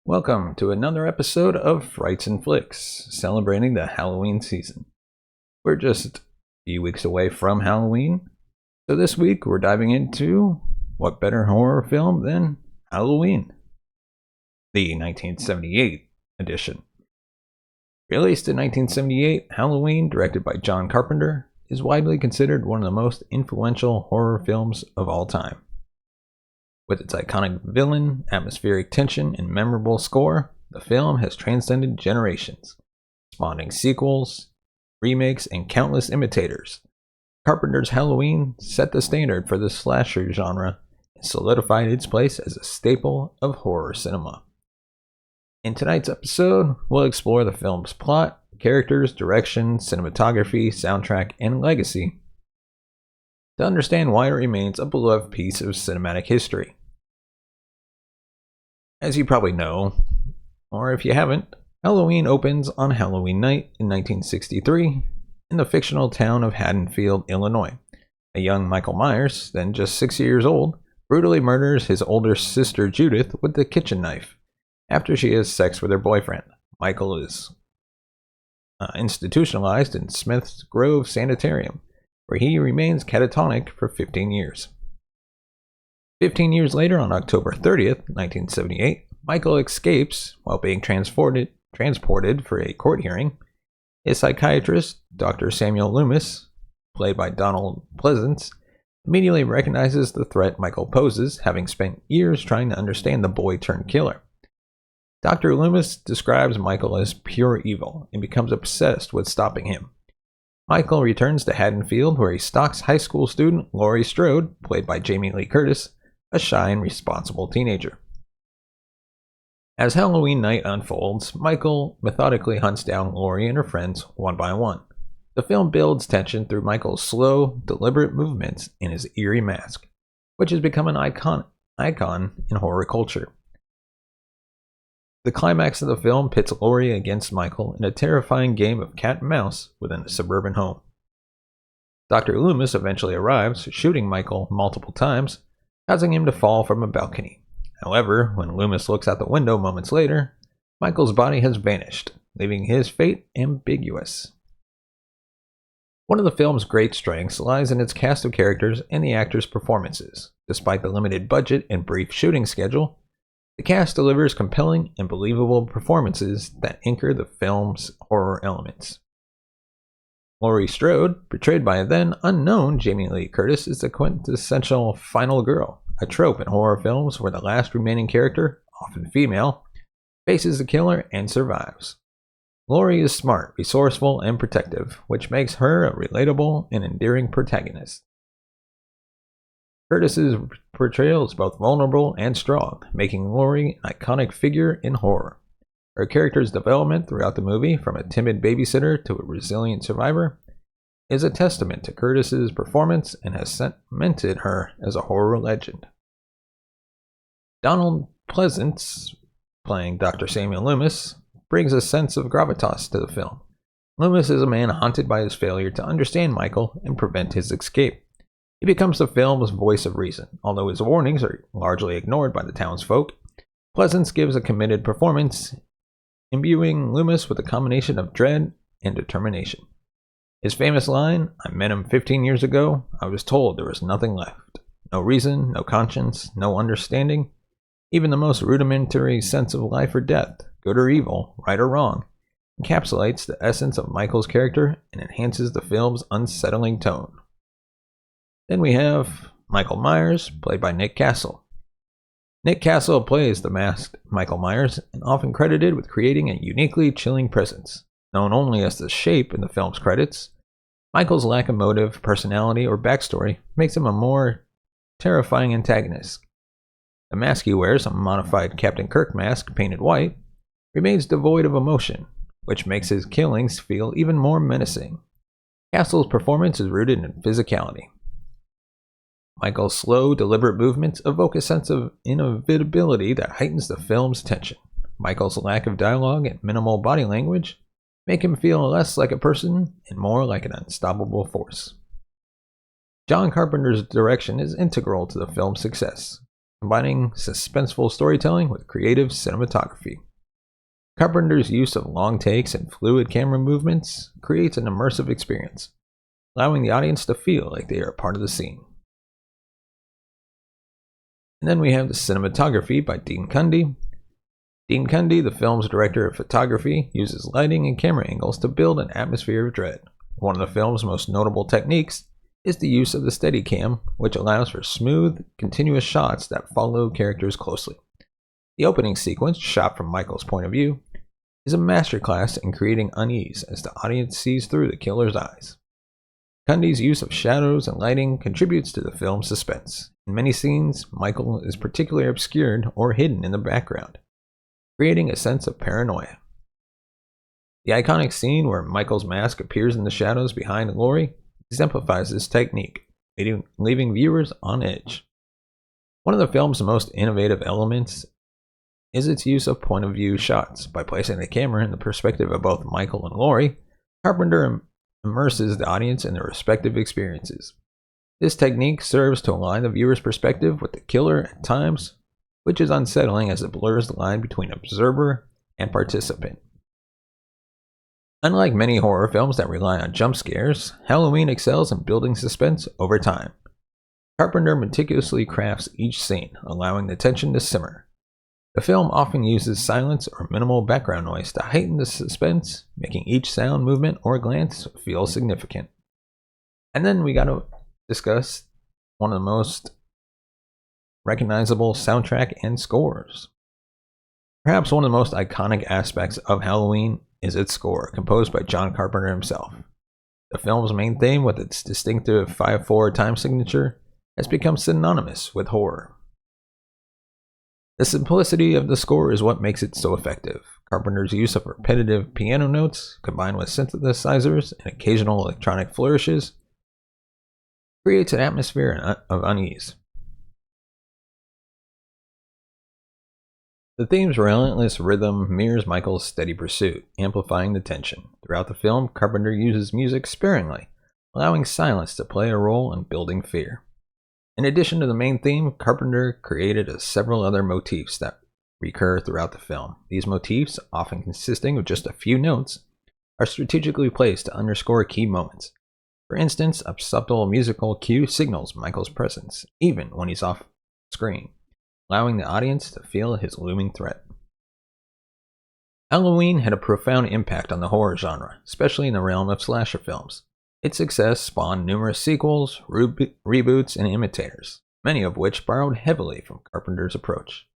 Welcome to another episode of Frights and Flicks, celebrating the Halloween season. We're just a few weeks away from Halloween, so this week we're diving into what better horror film than Halloween, the 1978 edition. Released in 1978, Halloween, directed by John Carpenter, is widely considered one of the most influential horror films of all time. With its iconic villain, atmospheric tension, and memorable score, the film has transcended generations, spawning sequels, remakes, and countless imitators. Carpenter's Halloween set the standard for the slasher genre and solidified its place as a staple of horror cinema. In tonight's episode, we'll explore the film's plot, characters, direction, cinematography, soundtrack, and legacy to understand why it remains a beloved piece of cinematic history. As you probably know, or if you haven't, Halloween opens on Halloween night in 1963 in the fictional town of Haddonfield, Illinois. A young Michael Myers, then just 6 years old, brutally murders his older sister Judith with a kitchen knife after she has sex with her boyfriend. Michael is institutionalized in Smith's Grove Sanitarium, where he remains catatonic for 15 years. 15 years later, on October 30th, 1978, Michael escapes while being transported for a court hearing. His psychiatrist, Dr. Samuel Loomis, played by Donald Pleasance, immediately recognizes the threat Michael poses, having spent years trying to understand the boy-turned-killer. Dr. Loomis describes Michael as pure evil and becomes obsessed with stopping him. Michael returns to Haddonfield, where he stalks high school student Laurie Strode, played by Jamie Lee Curtis, a shy and responsible teenager. As Halloween night unfolds, Michael methodically hunts down Laurie and her friends one by one. The film builds tension through Michael's slow, deliberate movements and his eerie mask, which has become an icon in horror culture. The climax of the film pits Laurie against Michael in a terrifying game of cat and mouse within a suburban home. Dr. Loomis eventually arrives, shooting Michael multiple times, causing him to fall from a balcony. However, when Loomis looks out the window moments later, Michael's body has vanished, leaving his fate ambiguous. One of the film's great strengths lies in its cast of characters and the actors' performances. Despite the limited budget and brief shooting schedule, the cast delivers compelling and believable performances that anchor the film's horror elements. Laurie Strode, portrayed by a then unknown Jamie Lee Curtis, is the quintessential final girl, a trope in horror films where the last remaining character, often female, faces the killer and survives. Laurie is smart, resourceful, and protective, which makes her a relatable and endearing protagonist. Curtis's portrayal is both vulnerable and strong, making Laurie an iconic figure in horror. Her character's development throughout the movie, from a timid babysitter to a resilient survivor, is a testament to Curtis's performance and has cemented her as a horror legend. Donald Pleasance, playing Dr. Samuel Loomis, brings a sense of gravitas to the film. Loomis is a man haunted by his failure to understand Michael and prevent his escape. He becomes the film's voice of reason. Although his warnings are largely ignored by the townsfolk, Pleasance gives a committed performance, imbuing Loomis with a combination of dread and determination. His famous line, "I met him 15 years ago, I was told there was nothing left. No reason, no conscience, no understanding, even the most rudimentary sense of life or death, good or evil, right or wrong," encapsulates the essence of Michael's character and enhances the film's unsettling tone. Then we have Michael Myers, played by Nick Castle. Nick Castle plays the masked Michael Myers, and often credited with creating a uniquely chilling presence. Known only as the Shape in the film's credits, Michael's lack of motive, personality, or backstory makes him a more terrifying antagonist. The mask he wears, a modified Captain Kirk mask painted white, remains devoid of emotion, which makes his killings feel even more menacing. Castle's performance is rooted in physicality. Michael's slow, deliberate movements evoke a sense of inevitability that heightens the film's tension. Michael's lack of dialogue and minimal body language make him feel less like a person and more like an unstoppable force. John Carpenter's direction is integral to the film's success. combining suspenseful storytelling with creative cinematography. Carpenter's use of long takes and fluid camera movements creates an immersive experience, allowing the audience to feel like they are part of the scene. And then we have the cinematography by Dean Cundey. Dean Cundey, the film's director of photography, uses lighting and camera angles to build an atmosphere of dread. One of the film's most notable techniques is the use of the Steadicam, which allows for smooth, continuous shots that follow characters closely. The opening sequence, shot from Michael's point of view, is a masterclass in creating unease as the audience sees through the killer's eyes. Cundey's use of shadows and lighting contributes to the film's suspense. In many scenes, Michael is particularly obscured or hidden in the background, creating a sense of paranoia. The iconic scene where Michael's mask appears in the shadows behind Laurie exemplifies this technique, leaving viewers on edge. One of the film's most innovative elements is its use of point-of-view shots. By placing the camera in the perspective of both Michael and Laurie, Carpenter immerses the audience in their respective experiences. This technique serves to align the viewer's perspective with the killer at times, which is unsettling as it blurs the line between observer and participant. Unlike many horror films that rely on jump scares, Halloween excels in building suspense over time. Carpenter meticulously crafts each scene, allowing the tension to simmer. The film often uses silence or minimal background noise to heighten the suspense, making each sound, movement, or glance feel significant. And then we gotta discuss one of the most recognizable soundtrack and scores. Perhaps one of the most iconic aspects of Halloween is its score, composed by John Carpenter himself. The film's main theme, with its distinctive 5/4 time signature, has become synonymous with horror. The simplicity of the score is what makes it so effective. Carpenter's use of repetitive piano notes, combined with synthesizers and occasional electronic flourishes, creates an atmosphere of unease. The theme's relentless rhythm mirrors Michael's steady pursuit, amplifying the tension. Throughout the film, Carpenter uses music sparingly, allowing silence to play a role in building fear. In addition to the main theme, Carpenter created several other motifs that recur throughout the film. These motifs, often consisting of just a few notes, are strategically placed to underscore key moments. For instance, a subtle musical cue signals Michael's presence, even when he's off screen, allowing the audience to feel his looming threat. Halloween had a profound impact on the horror genre, especially in the realm of slasher films. Its success spawned numerous sequels, reboots, and imitators, many of which borrowed heavily from Carpenter's approach.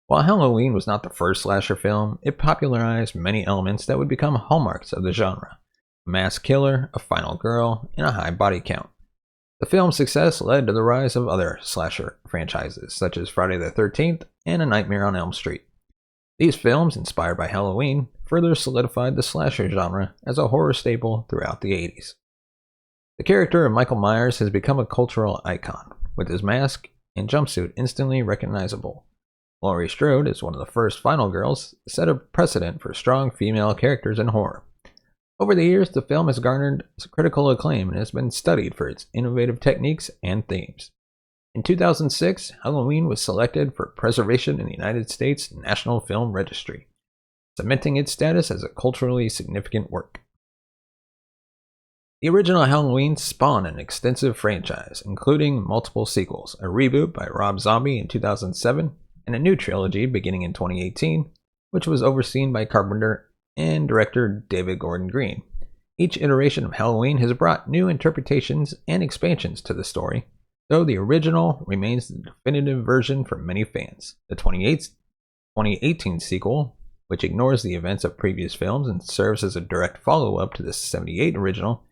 While Halloween was not the first slasher film, it popularized many elements that would become hallmarks of the genre: a masked killer, a final girl, and a high body count. The film's success led to the rise of other slasher franchises, such as Friday the 13th and A Nightmare on Elm Street. These films, inspired by Halloween, further solidified the slasher genre as a horror staple throughout the 80s. The character of Michael Myers has become a cultural icon, with his mask and jumpsuit instantly recognizable. Laurie Strode, as one of the first final girls, set a precedent for strong female characters in horror. Over the years, the film has garnered critical acclaim and has been studied for its innovative techniques and themes. In 2006, Halloween was selected for preservation in the United States National Film Registry, cementing its status as a culturally significant work. The original Halloween spawned an extensive franchise, including multiple sequels, a reboot by Rob Zombie in 2007, and a new trilogy beginning in 2018, which was overseen by Carpenter and director David Gordon Green. Each iteration of Halloween has brought new interpretations and expansions to the story, though the original remains the definitive version for many fans. The 2018 sequel, which ignores the events of previous films and serves as a direct follow-up to the 1978 original,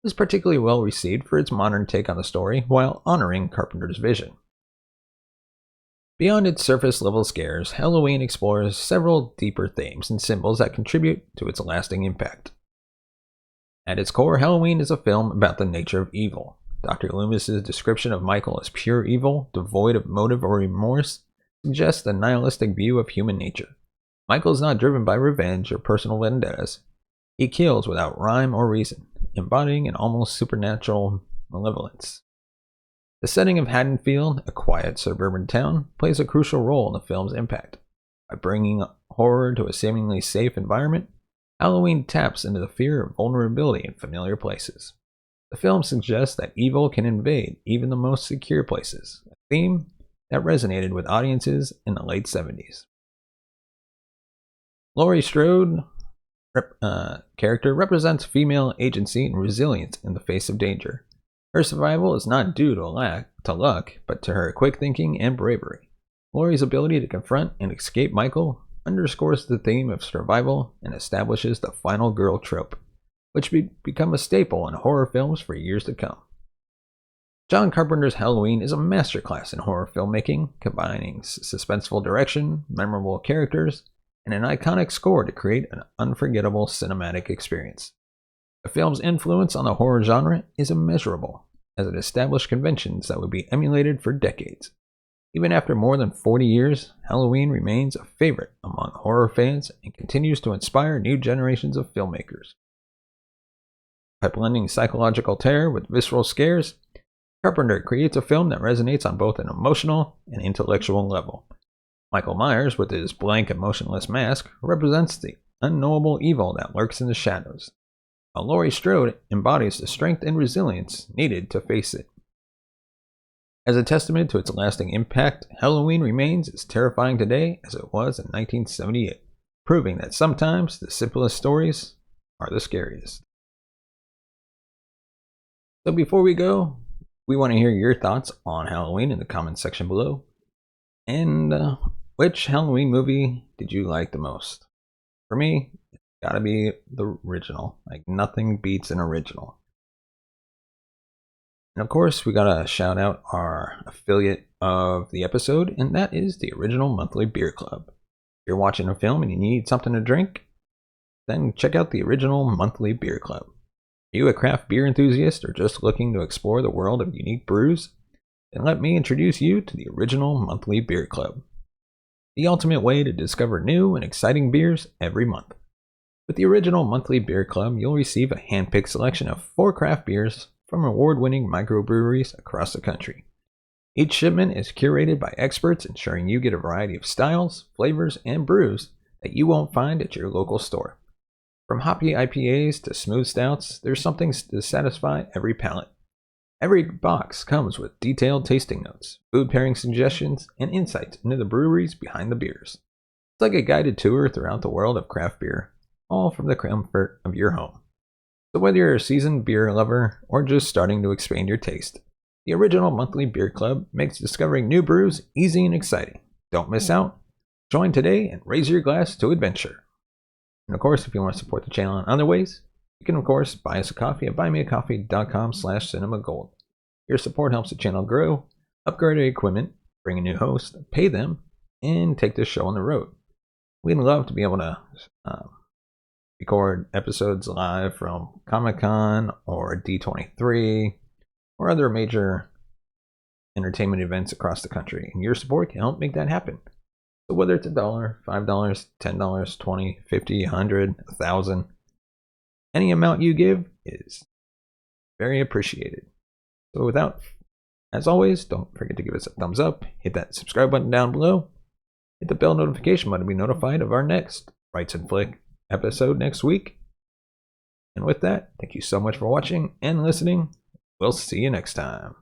is particularly well received for its modern take on the story while honoring Carpenter's vision. Beyond its surface-level scares, Halloween explores several deeper themes and symbols that contribute to its lasting impact. At its core, Halloween is a film about the nature of evil. Dr. Loomis's description of Michael as pure evil, devoid of motive or remorse, suggests a nihilistic view of human nature. Michael is not driven by revenge or personal vendettas. He kills without rhyme or reason, embodying an almost supernatural malevolence. The setting of Haddonfield, a quiet suburban town, plays a crucial role in the film's impact. By bringing horror to a seemingly safe environment, Halloween taps into the fear of vulnerability in familiar places. The film suggests that evil can invade even the most secure places, a theme that resonated with audiences in the late 70s. Laurie Strode character represents female agency and resilience in the face of danger. Her survival is not due to luck, but to her quick thinking and bravery. Laurie's ability to confront and escape Michael underscores the theme of survival and establishes the final girl trope, which become a staple in horror films for years to come. John Carpenter's Halloween is a masterclass in horror filmmaking, combining suspenseful direction, memorable characters, and an iconic score to create an unforgettable cinematic experience. The film's influence on the horror genre is immeasurable, as it established conventions that would be emulated for decades. Even after more than 40 years, Halloween remains a favorite among horror fans and continues to inspire new generations of filmmakers. By blending psychological terror with visceral scares, Carpenter creates a film that resonates on both an emotional and intellectual level. Michael Myers, with his blank, emotionless mask, represents the unknowable evil that lurks in the shadows, while Laurie Strode embodies the strength and resilience needed to face it. As a testament to its lasting impact, Halloween remains as terrifying today as it was in 1978, proving that sometimes the simplest stories are the scariest. So before we go, we want to hear your thoughts on Halloween in the comments section below. And which Halloween movie did you like the most? For me, it's gotta be the original. Like, nothing beats an original. And of course, we gotta shout out our affiliate of the episode, and that is the Original Monthly Beer Club. If you're watching a film and you need something to drink, then check out the Original Monthly Beer Club. Are you a craft beer enthusiast or just looking to explore the world of unique brews? Then let me introduce you to the Original Monthly Beer Club, the ultimate way to discover new and exciting beers every month. With the Original Monthly Beer Club, you'll receive a hand-picked selection of 4 craft beers from award-winning microbreweries across the country. Each shipment is curated by experts, ensuring you get a variety of styles, flavors, and brews that you won't find at your local store. From hoppy IPAs to smooth stouts, there's something to satisfy every palate. Every box comes with detailed tasting notes, food pairing suggestions, and insights into the breweries behind the beers. It's like a guided tour throughout the world of craft beer, all from the comfort of your home. So whether you're a seasoned beer lover or just starting to expand your taste, the Original Monthly Beer Club makes discovering new brews easy and exciting. Don't miss out. Join today and raise your glass to adventure. And of course, if you want to support the channel in other ways, you can of course buy us a coffee at buymeacoffee.com/cinemagold. Your support helps the channel grow, upgrade our equipment, bring a new host, pay them, and take this show on the road. We'd love to be able to record episodes live from Comic-Con or D23 or other major entertainment events across the country, and your support can help make that happen. So whether it's $1, $5, $10, $20, $50, $100, $1,000, any amount you give is very appreciated. So as always, don't forget to give us a thumbs up, hit that subscribe button down below, hit the bell notification button to be notified of our next Frights and Flick episode next week. And with that, thank you so much for watching and listening. We'll see you next time.